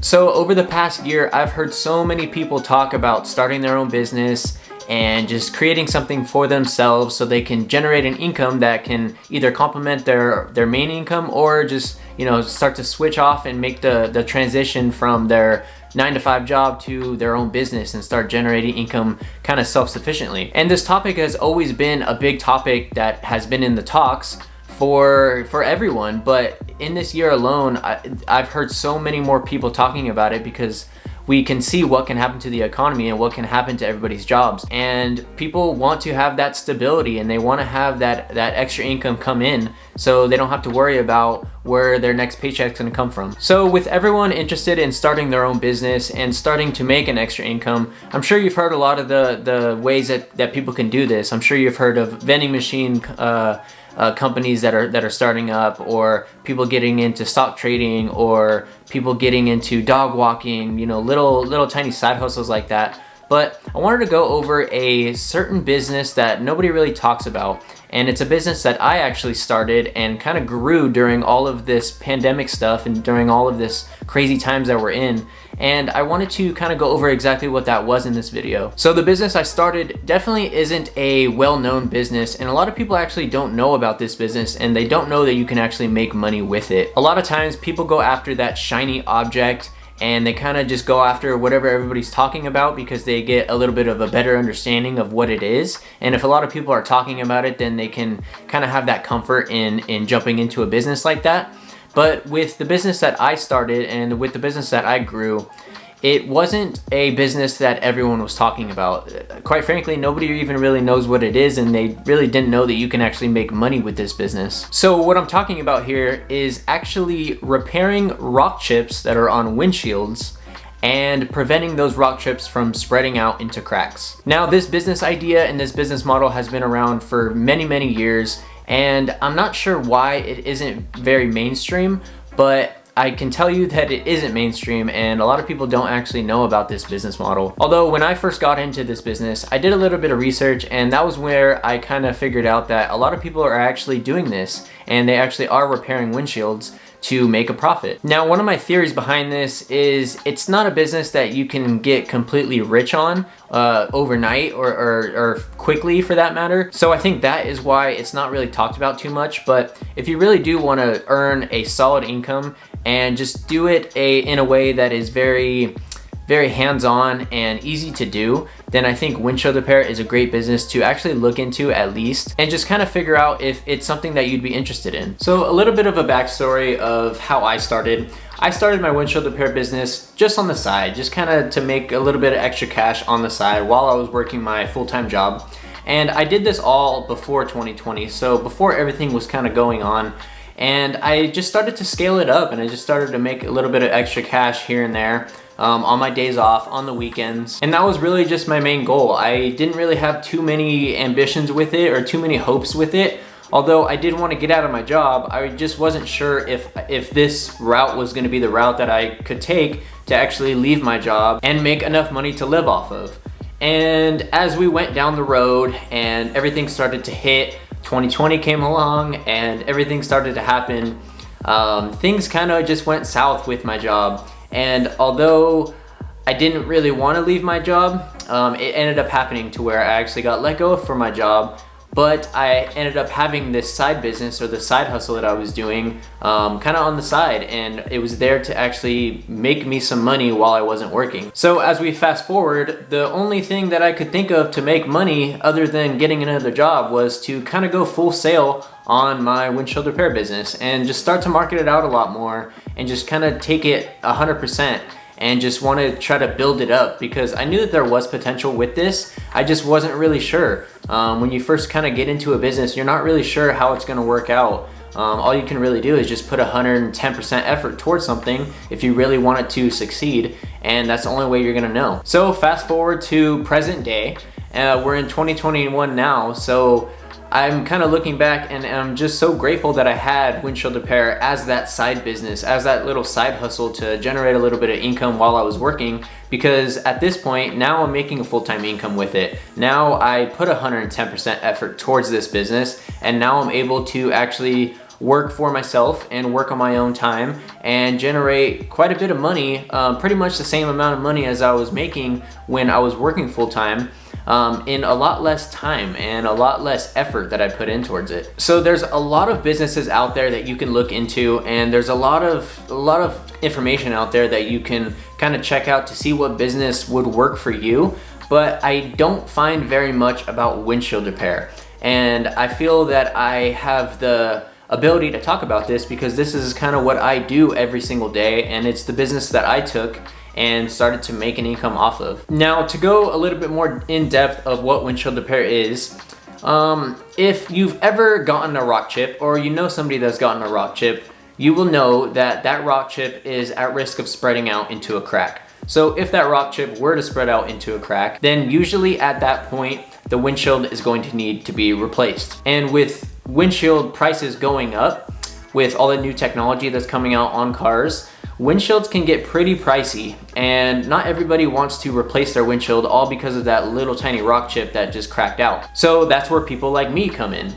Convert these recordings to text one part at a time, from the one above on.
So over the past year, I've heard so many people talk about starting their own business and just creating something for themselves so they can generate an income that can either complement their main income, or just, you know, start to switch off and make the transition from their 9-to-5 job to their own business and start generating income kind of self-sufficiently. And this topic has always been a big topic that has been in the talks for everyone, but in this year alone, I've heard so many more people talking about it, because we can see what can happen to the economy and what can happen to everybody's jobs. And people want to have that stability, and they want to have that extra income come in, so they don't have to worry about where their next paycheck's gonna come from. So with everyone interested in starting their own business and starting to make an extra income, I'm sure you've heard a lot of the ways that people can do this. I'm sure you've heard of vending machine companies that are starting up, or people getting into stock trading, or people getting into dog walking, you know, little tiny side hustles like that. But I wanted to go over a certain business that nobody really talks about, and it's a business that I actually started and kind of grew during all of this pandemic stuff and during all of this crazy times that we're in. And I wanted to kind of go over exactly what that was in this video. So the business I started definitely isn't a well-known business, and a lot of people actually don't know about this business, and they don't know that you can actually make money with it. A lot of times people go after that shiny object, and they kind of just go after whatever everybody's talking about because they get a little bit of a better understanding of what it is. And if a lot of people are talking about it, then they can kind of have that comfort in jumping into a business like that. But with the business that I started and with the business that I grew, it wasn't a business that everyone was talking about. Quite frankly, nobody even really knows what it is, and they really didn't know that you can actually make money with this business. So what I'm talking about here is actually repairing rock chips that are on windshields and preventing those rock chips from spreading out into cracks. Now, this business idea and this business model has been around for many years, and I'm not sure why it isn't very mainstream, but I can tell you that it isn't mainstream, and a lot of people don't actually know about this business model. Although when I first got into this business, I did a little bit of research, and that was where I kind of figured out that a lot of people are actually doing this, and they actually are repairing windshields to make a profit. Now, one of my theories behind this is it's not a business that you can get completely rich on overnight or quickly, for that matter. So I think that is why it's not really talked about too much. But if you really do want to earn a solid income and just do it in a way that is very hands-on and easy to do, then I think windshield repair is a great business to actually look into, at least, and just kind of figure out if it's something that you'd be interested in. So a little bit of a backstory of how I started. I started my windshield repair business just on the side, just kind of to make a little bit of extra cash on the side while I was working my full-time job. And I did this all before 2020, so before everything was kind of going on. And I just started to scale it up, and I just started to make a little bit of extra cash here and there on my days off, on the weekends. And that was really just my main goal. I didn't really have too many ambitions with it or too many hopes with it. Although I did want to get out of my job, I just wasn't sure if this route was going to be the route that I could take to actually leave my job and make enough money to live off of. And as we went down the road and everything started to hit, 2020 came along and everything started to happen, things kind of just went south with my job. And although I didn't really want to leave my job, it ended up happening to where I actually got let go from my job. But I ended up having this side business, or the side hustle that I was doing kind of on the side, and it was there to actually make me some money while I wasn't working. So as we fast forward, the only thing that I could think of to make money other than getting another job was to kind of go full sail on my windshield repair business and just start to market it out a lot more and just kind of take it 100%. And just want to try to build it up, because I knew that there was potential with this. I just wasn't really sure. When you first kind of get into a business, you're not really sure how it's going to work out. All you can really do is just put 110% effort towards something if you really want it to succeed, and that's the only way you're going to know. So fast forward to present day. We're in 2021 now, so I'm kind of looking back and I'm just so grateful that I had windshield repair as that side business, as that little side hustle to generate a little bit of income while I was working, because at this point, now I'm making a full-time income with it. Now I put 110% effort towards this business, and now I'm able to actually work for myself and work on my own time and generate quite a bit of money, pretty much the same amount of money as I was making when I was working full-time, in a lot less time and a lot less effort that I put in towards it. So there's a lot of businesses out there that you can look into, and there's a lot of information out there that you can kind of check out to see what business would work for you. But I don't find very much about windshield repair, and I feel that I have the ability to talk about this because this is kind of what I do every single day, and it's the business that I took and started to make an income off of. Now, to go a little bit more in depth of what windshield repair is, if you've ever gotten a rock chip, or you know somebody that's gotten a rock chip, you will know that that rock chip is at risk of spreading out into a crack. So if that rock chip were to spread out into a crack, then usually at that point, the windshield is going to need to be replaced. And with windshield prices going up, with all the new technology that's coming out on cars, windshields can get pretty pricey, and not everybody wants to replace their windshield all because of that little tiny rock chip that just cracked out. So that's where people like me come in.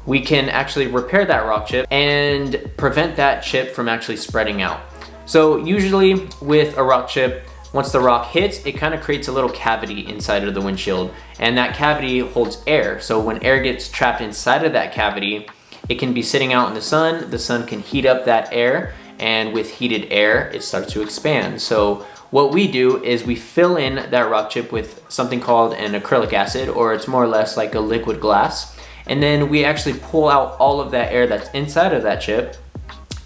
We can actually repair that rock chip and prevent that chip from actually spreading out. So usually with a rock chip, once the rock hits, it kind of creates a little cavity inside of the windshield, and that cavity holds air. So when air gets trapped inside of that cavity, it can be sitting out in the sun can heat up that air, and with heated air, it starts to expand. So what we do is we fill in that rock chip with something called an acrylic acid, or it's more or less like a liquid glass, and then we actually pull out all of that air that's inside of that chip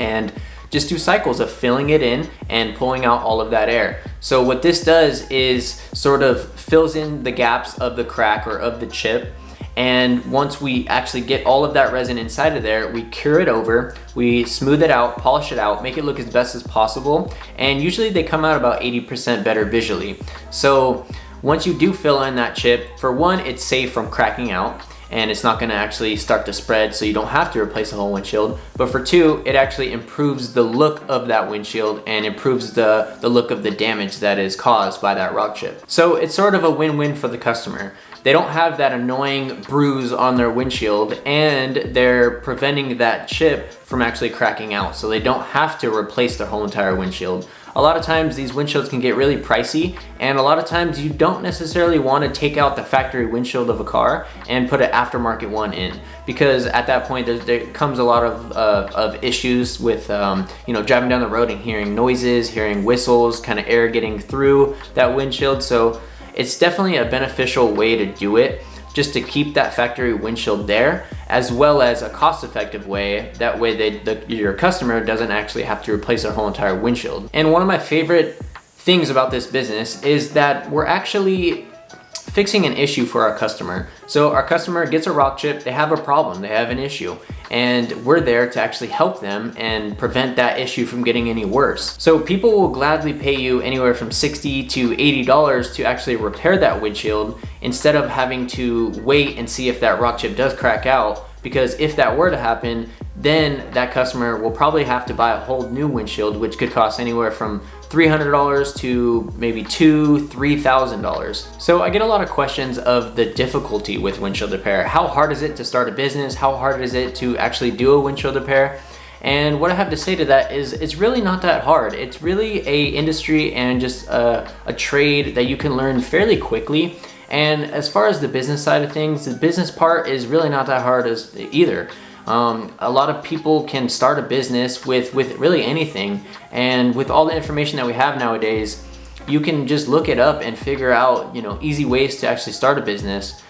and just do cycles of filling it in and pulling out all of that air. So what this does is sort of fills in the gaps of the crack or of the chip, and once we actually get all of that resin inside of there, we cure it over, we smooth it out, polish it out, make it look as best as possible, and usually they come out about 80% better visually. So once you do fill in that chip, for one, it's safe from cracking out, and it's not going to actually start to spread, so you don't have to replace the whole windshield. But for two, it actually improves the look of that windshield and improves the look of the damage that is caused by that rock chip. So it's sort of a win-win for the customer. They don't have that annoying bruise on their windshield, and they're preventing that chip from actually cracking out, so they don't have to replace their whole entire windshield. A lot of times these windshields can get really pricey, and a lot of times you don't necessarily want to take out the factory windshield of a car and put an aftermarket one in, because at that point there comes a lot of issues with driving down the road and hearing noises, hearing whistles, kind of air getting through that windshield. So it's definitely a beneficial way to do it, just to keep that factory windshield there, as well as a cost-effective way. That way your customer doesn't actually have to replace their whole entire windshield. And one of my favorite things about this business is that we're actually fixing an issue for our customer. So our customer gets a rock chip, they have a problem, they have an issue, and we're there to actually help them and prevent that issue from getting any worse. So people will gladly pay you anywhere from $60 to $80 to actually repair that windshield, instead of having to wait and see if that rock chip does crack out, because if that were to happen, then that customer will probably have to buy a whole new windshield, which could cost anywhere from $300 to maybe $2,000, $3,000. So I get a lot of questions of the difficulty with windshield repair. How hard is it to start a business? How hard is it to actually do a windshield repair? And what I have to say to that is it's really not that hard. It's really a industry and just a trade that you can learn fairly quickly. And as far as the business side of things, the business part is really not that hard as either. A lot of people can start a business with really anything, and with all the information that we have nowadays, you can just look it up and figure out easy ways to actually start a business.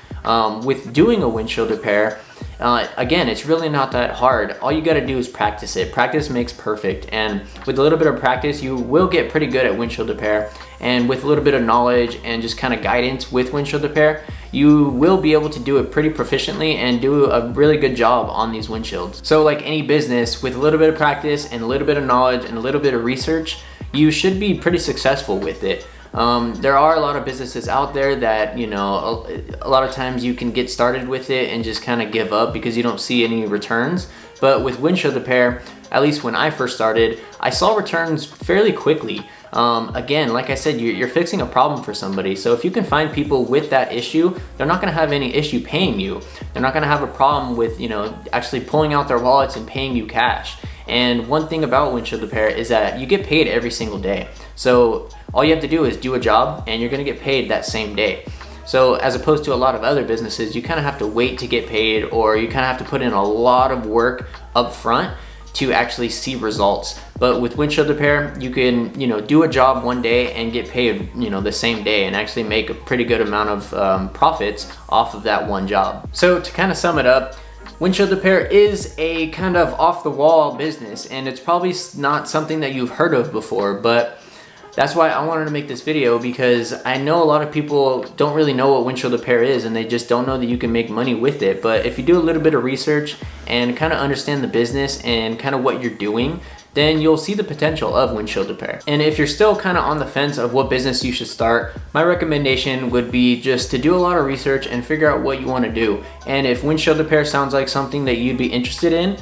With doing a windshield repair, again, it's really not that hard. All you got to do is practice it. Practice makes perfect, and with a little bit of practice, you will get pretty good at windshield repair. And with a little bit of knowledge and just kind of guidance with windshield repair, you will be able to do it pretty proficiently and do a really good job on these windshields. So like any business, with a little bit of practice and a little bit of knowledge and a little bit of research, you should be pretty successful with it. There are a lot of businesses out there that, a lot of times you can get started with it and just kind of give up because you don't see any returns. But with windshield repair, at least when I first started, I saw returns fairly quickly. Again, like I said, you're fixing a problem for somebody. So if you can find people with that issue, they're not gonna have any issue paying you. They're not gonna have a problem with, you know, actually pulling out their wallets and paying you cash. And one thing about Windshield Repair is that you get paid every single day. So all you have to do is do a job and you're gonna get paid that same day. So as opposed to a lot of other businesses, you kind of have to wait to get paid, or you kind of have to put in a lot of work up front to actually see results. But with Windshield Repair, you can, you know, do a job one day and get paid, you know, the same day, and actually make a pretty good amount of profits off of that one job. So to kind of sum it up, Windshield Repair is a kind of off the wall business, and it's probably not something that you've heard of before, but that's why I wanted to make this video, because I know a lot of people don't really know what Windshield Repair is, and they just don't know that you can make money with it. But if you do a little bit of research and kind of understand the business and kind of what you're doing, then you'll see the potential of Windshield Repair. And if you're still kind of on the fence of what business you should start, my recommendation would be just to do a lot of research and figure out what you want to do. And if Windshield Repair sounds like something that you'd be interested in,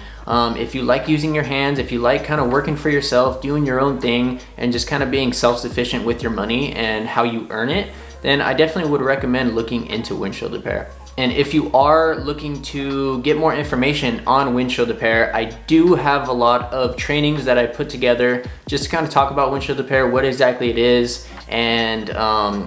if you like using your hands, if you like kind of working for yourself, doing your own thing, and just kind of being self-sufficient with your money and how you earn it, then I definitely would recommend looking into Windshield Repair. And if you are looking to get more information on Windshield Repair, I do have a lot of trainings that I put together just to kind of talk about Windshield Repair, what exactly it is, and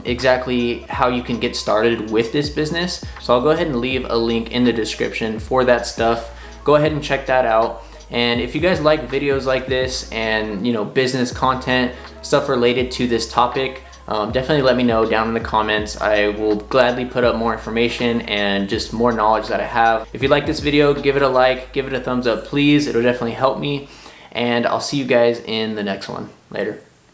exactly how you can get started with this business. So I'll go ahead and leave a link in the description for that stuff. Go ahead and check that out. And if you guys like videos like this and, you know, business content, stuff related to this topic, definitely let me know down in the comments. I will gladly put up more information and just more knowledge that I have. If you like this video, give it a like, give it a thumbs up, please. It'll definitely help me. And I'll see you guys in the next one. Later.